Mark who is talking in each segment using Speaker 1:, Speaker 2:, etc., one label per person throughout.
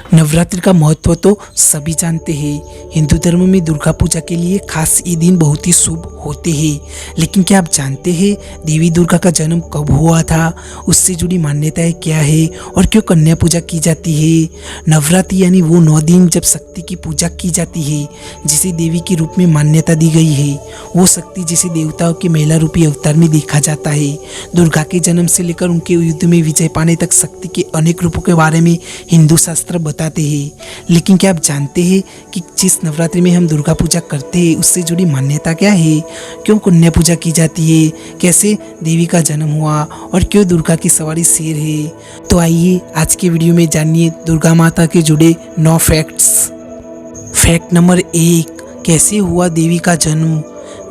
Speaker 1: नवरात्रि का महत्व तो सभी जानते हैं। हिंदू धर्म में दुर्गा पूजा के लिए खास ये दिन बहुत ही शुभ होते हैं। लेकिन क्या आप जानते हैं देवी दुर्गा का जन्म कब हुआ था, उससे जुड़ी मान्यताएं क्या है और क्यों कन्या पूजा की जाती है। नवरात्रि यानी वो 9 दिन जब शक्ति की पूजा की जाती है, जिसे देवी के रूप में मान्यता दी गई है। वो शक्ति जिसे देवताओं के महिला रूपी अवतार में देखा जाता है। दुर्गा के जन्म से लेकर उनके युद्ध में विजय पाने तक शक्ति के अनेक रूपों के बारे में हिंदू शास्त्र बताते हैं। लेकिन क्या आप जानते हैं कि जिस नवरात्रि में हम दुर्गा पूजा करते हैं उससे जुड़ी मान्यता क्या है, क्यों कन्या पूजा की जाती है, कैसे देवी का जन्म हुआ और क्यों दुर्गा की सवारी शेर है। तो आइए आज के वीडियो में जानिए दुर्गा माता के जुड़े 9 फैक्ट्स। फैक्ट नंबर 1, कैसे हुआ देवी का जन्म।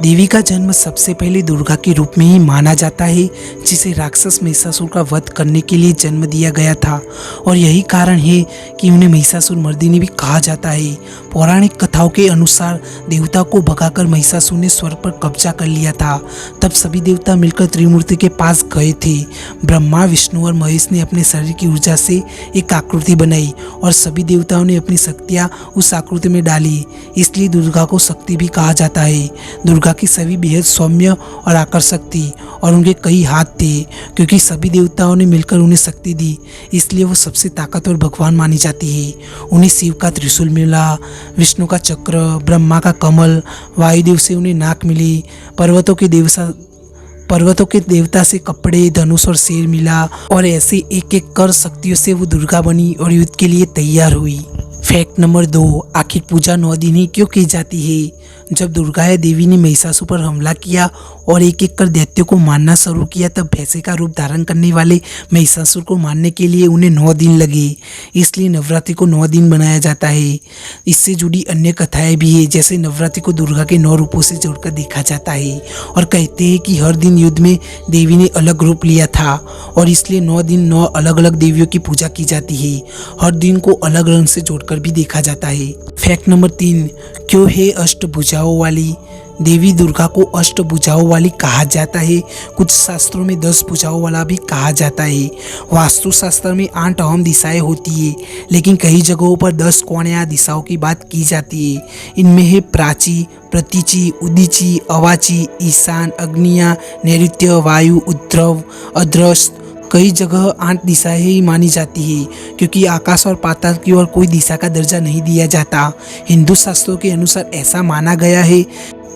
Speaker 1: देवी का जन्म सबसे पहले दुर्गा के रूप में ही माना जाता है, जिसे राक्षस महिषासुर का वध करने के लिए जन्म दिया गया था और यही कारण है कि उन्हें महिषासुर मर्दिनी भी कहा जाता है। पौराणिक कथाओं के अनुसार देवता को भगाकर महिषासुर ने स्वर्ग पर कब्जा कर लिया था। तब सभी देवता मिलकर त्रिमूर्ति के पास गए थे। ब्रह्मा, विष्णु और महेश ने अपने शरीर की ऊर्जा से एक आकृति बनाई और सभी देवताओं ने अपनी शक्तियाँ उस आकृति में डाली, इसलिए दुर्गा को शक्ति भी कहा जाता है। दुर्गा की सभी बेहद सौम्य और आकर्षक थी और उनके कई हाथ थे। क्योंकि सभी देवताओं ने मिलकर उन्हें शक्ति दी, इसलिए वो सबसे ताकतवर भगवान मानी जाती है। उन्हें शिव का त्रिशूल मिला, विष्णु का चक्र, ब्रह्मा का कमल, वायुदेव से उन्हें नाक मिली, पर्वतों के देवता से कपड़े, धनुष और शेर मिला और ऐसे एक एक कर शक्तियों से वो दुर्गा बनी और युद्ध के लिए तैयार हुई। फैक्ट नंबर 2, आखिर पूजा 9 दिन ही क्यों की जाती है। जब दुर्गा देवी ने महिषासुर पर हमला किया और एक एक कर दैत्यों को मारना शुरू किया, तब भैंसे का रूप धारण करने वाले महिषासुर को मारने के लिए उन्हें 9 दिन लगे। इसलिए नवरात्रि को 9 दिन बनाया जाता है। इससे जुड़ी अन्य कथाएं भी है, जैसे नवरात्रि को दुर्गा के 9 रूपों से जोड़कर देखा जाता है और कहते हैं कि हर दिन युद्ध में देवी ने अलग रूप लिया था और इसलिए 9 दिन 9 अलग अलग देवियों की पूजा की जाती है। हर दिन को अलग रंग से जोड़कर भी देखा जाता है। फैक्ट नंबर 3, क्यों है अष्टभुजाओं वाली। देवी दुर्गा को अष्टभुजाओं वाली कहा जाता है। कुछ शास्त्रों में 10 भुजाओं वाला भी कहा जाता है। वास्तु शास्त्र में 8 अहम दिशाएं होती है, लेकिन कई जगहों पर 10 कोण या दिशाओं की बात की जाती है। इनमें है प्राची, प्रतीची, उदीची, अवाची, ईशान, अग्निया, नैऋत्य, वायु, उद्रव, अदृष्ट। कई जगह 8 दिशाएं ही मानी जाती है, क्योंकि आकाश और पाताल की ओर कोई दिशा का दर्जा नहीं दिया जाता। हिंदू शास्त्रों के अनुसार ऐसा माना गया है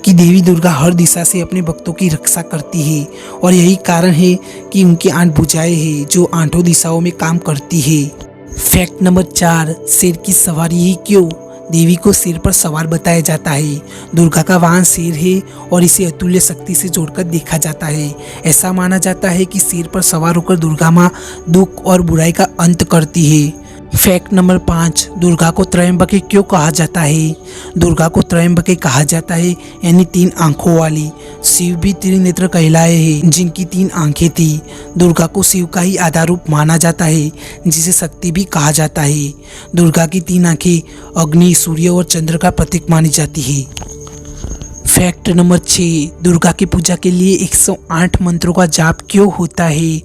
Speaker 1: कि देवी दुर्गा हर दिशा से अपने भक्तों की रक्षा करती है और यही कारण है कि उनकी 8 भुजाएं हैं जो 8 दिशाओं में काम करती है। फैक्ट नंबर 4, शेर की सवारी ही क्यों। देवी को शेर पर सवार बताया जाता है। दुर्गा का वाहन शेर है और इसे अतुल्य शक्ति से जोड़कर देखा जाता है। ऐसा माना जाता है कि शेर पर सवार होकर दुर्गा माँ दुख और बुराई का अंत करती है। फैक्ट नंबर 5, दुर्गा को त्रयंबके क्यों कहा जाता है। दुर्गा को त्रयंबके कहा जाता है यानी 3 आंखों वाली। शिव भी त्रिनेत्र कहलाए हैं, जिनकी 3 आंखें थी। दुर्गा को शिव का ही आधार रूप माना जाता है, जिसे शक्ति भी कहा जाता है। दुर्गा की 3 आंखें अग्नि, सूर्य और चंद्र का प्रतीक मानी जाती है। फैक्ट नंबर 6, दुर्गा की पूजा के लिए 108 मंत्रों का जाप क्यों होता है।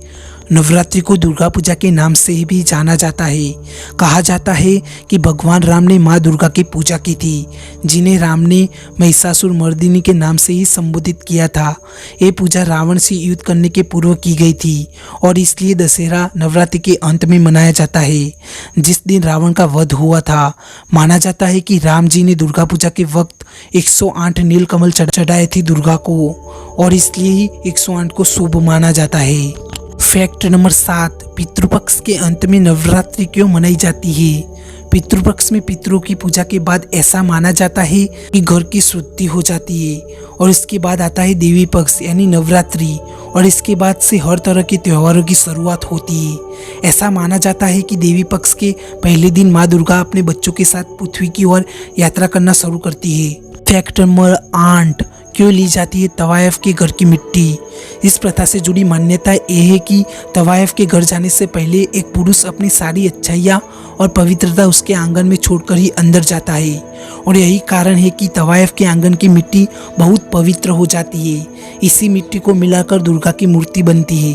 Speaker 1: नवरात्रि को दुर्गा पूजा के नाम से भी जाना जाता है। कहा जाता है कि भगवान राम ने माँ दुर्गा की पूजा की थी, जिन्हें राम ने महिषासुर मर्दिनी के नाम से ही संबोधित किया था। ये पूजा रावण से युद्ध करने के पूर्व की गई थी और इसलिए दशहरा नवरात्रि के अंत में मनाया जाता है, जिस दिन रावण का वध हुआ था। माना जाता है कि राम जी ने दुर्गा पूजा के वक्त 108 नीलकमल चढ़ाए थे दुर्गा को और इसलिए ही 108 को शुभ माना जाता है। फैक्ट नंबर 7, पितृपक्ष के अंत में नवरात्रि क्यों मनाई जाती है। पितृपक्ष में पितरों की पूजा के बाद ऐसा माना जाता है कि घर की शुद्धि हो जाती है और इसके बाद आता है देवी पक्ष यानी नवरात्रि और इसके बाद से हर तरह के त्योहारों की शुरुआत होती है। ऐसा माना जाता है कि देवी पक्ष के पहले दिन माँ दुर्गा अपने बच्चों के साथ पृथ्वी की ओर यात्रा करना शुरू करती है। फैक्ट नंबर 8, क्यों ली जाती है तवायफ के घर की मिट्टी। इस प्रथा से जुड़ी मान्यता ये है कि तवायफ के घर जाने से पहले एक पुरुष अपनी सारी अच्छाइयाँ और पवित्रता उसके आंगन में छोड़कर ही अंदर जाता है और यही कारण है कि तवायफ के आंगन की मिट्टी बहुत पवित्र हो जाती है। इसी मिट्टी को मिलाकर दुर्गा की मूर्ति बनती है।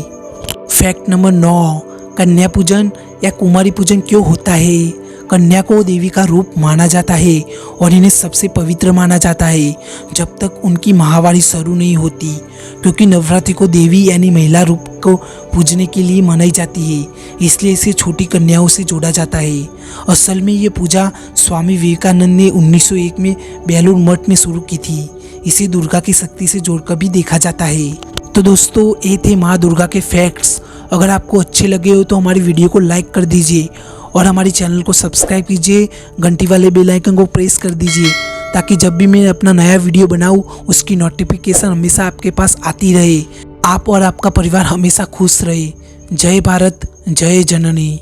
Speaker 1: फैक्ट नंबर 9, कन्या पूजन या कुमारी पूजन क्यों होता है। कन्या को देवी का रूप माना जाता है और इन्हें सबसे पवित्र माना जाता है जब तक उनकी माहवारी शुरू नहीं होती, क्योंकि नवरात्रि को देवी यानी महिला रूप को पूजने के लिए मनाई जाती है, इसलिए इसे छोटी कन्याओं से जोड़ा जाता है। असल में ये पूजा स्वामी विवेकानंद ने 1901 में बेलूर मठ में शुरू की थी। इसे दुर्गा की शक्ति से जोड़कर भी देखा जाता है। तो दोस्तों, ये थे माँ दुर्गा के फैक्ट्स। अगर आपको अच्छे लगे हो तो हमारी वीडियो को लाइक कर दीजिए और हमारे चैनल को सब्सक्राइब कीजिए, घंटी वाले बेल आइकन को प्रेस कर दीजिए ताकि जब भी मैं अपना नया वीडियो बनाऊं उसकी नोटिफिकेशन हमेशा आपके पास आती रहे। आप और आपका परिवार हमेशा खुश रहे। जय भारत, जय जननी।